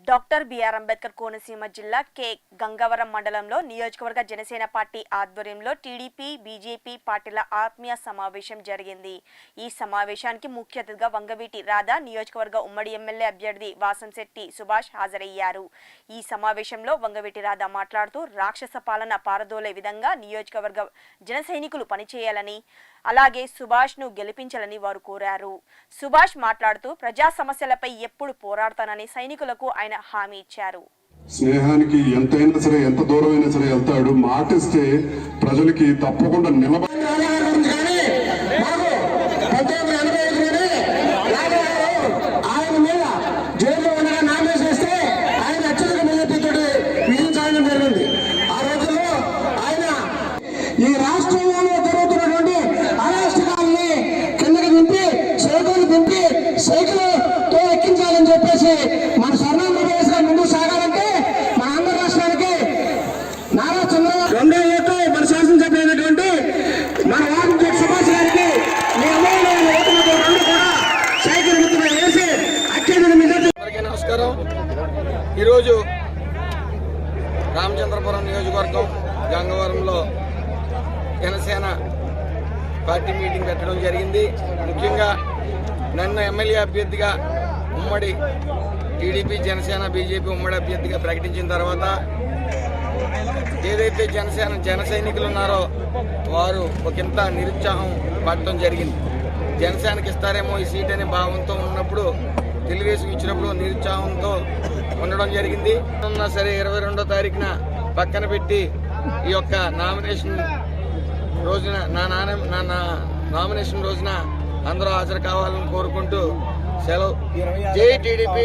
Doctor BR Ambedkar Konaseema జిల్లా K Gangavaram మండలంలో నియోజకవర్గ జనసేన పార్టీ ఆధ్వర్యంలో టీడీపీ బీజేపీ పార్టీల ఆత్మీయ సమావేశం జరిగింది। ఈ సమావేశానికి ముఖ్య అతిథిగా వంగవీటి రాధా, నియోజకవర్గ ఉమ్మడి ఎమ్మెల్యే అభ్యర్థి వాసంశెట్టి సుభాష్ హాజరయ్యారు। ఈ సమావేశంలో వంగవీటి రాధా మాట్లాడుతూ రాక్షస పాలన పారదోలే విధంగా నియోజకవర్గ జన సైనికులు పనిచేయాలని, అలాగే సుభాష్ ను గెలిపించాలని వారు కోరారు। సుభాష్ మాట్లాడుతూ ప్రజా సమస్యలపై ఎప్పుడు పోరాడతానని సైనికులకు ఆయన హామీ ఇచ్చారు। స్నేహానికి ఎంతైనా సరే, ఎంత దూరమైనా సరే వెళ్తాడు। మాటిస్తే ప్రజలకి తప్పకుండా నిలబడి ఈ రాష్ట్రంలో జరుగుతున్నటువంటి అరాచకాలని కిందకి దింపి సైకిల్ దింపి సైకిల్తో ఎక్కించాలని చెప్పేసి మన స్వర్ణాంధ్రప్రదేశ్ గా ముందుకు సాగాలంటే మన ఆంధ్ర రాష్ట్రానికి నారా చంద్రబాబు 2 ఏళ్లు మన శాసనసభ్యులైనటువంటి మన వాసంశెట్టి సుభాష్ గారికి మీ అమూల్యమైన ఓటులతో 2 కూడా సైకిల్ గుర్తుగా వేసి అత్యధిక మెజారిటీ। నమస్కారం। ఈరోజు రామచంద్రపురం నియోజకవర్గం గంగవరంలో జనసేన పార్టీ మీటింగ్ పెట్టడం జరిగింది। ముఖ్యంగా నన్ను ఎమ్మెల్యే అభ్యర్థిగా ఉమ్మడి టీడీపీ జనసేన బీజేపీ ఉమ్మడి అభ్యర్థిగా ప్రకటించిన తర్వాత ఏదైతే జన సైనికులు ఉన్నారో వారు ఒకంత నిరుత్సాహం పడటం జరిగింది। జనసేనకి ఇస్తారేమో ఈ సీట్ అనే భావంతో ఉన్నప్పుడు, తెలుగుదేశం ఇచ్చినప్పుడు నిరుత్సాహంతో ఉండడం జరిగింది। ఉన్నా సరే 22వ తారీఖున పక్కన పెట్టి ఈ యొక్క నామినేషన్ రోజున నా నామినేషన్ రోజున అందరూ హాజరు కావాలని కోరుకుంటూ సెలవు। జై టీడీపీ।